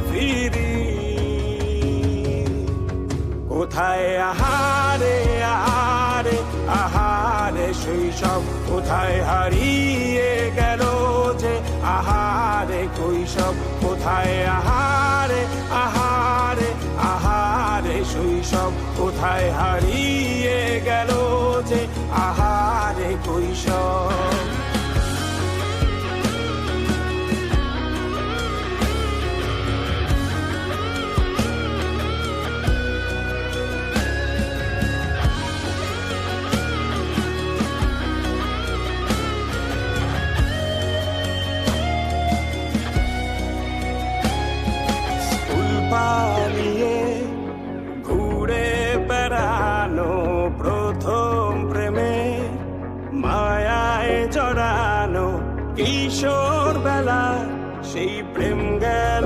ফিরি। কোথায় আহারে আহারে আহারে শৈশব, কোথায় হারিয়ে গেল যে আহারে কৈশব। কোথায় আহারে আহারে আহারে শৈশব, কোথায় হারিয়ে গেল যে আহারে কৈশব। পালিয়ে ঘুরে বেড়ানো প্রথম প্রেমে, মায়ায় জড়ানো কিশোর বেলা সেই প্রেম গেল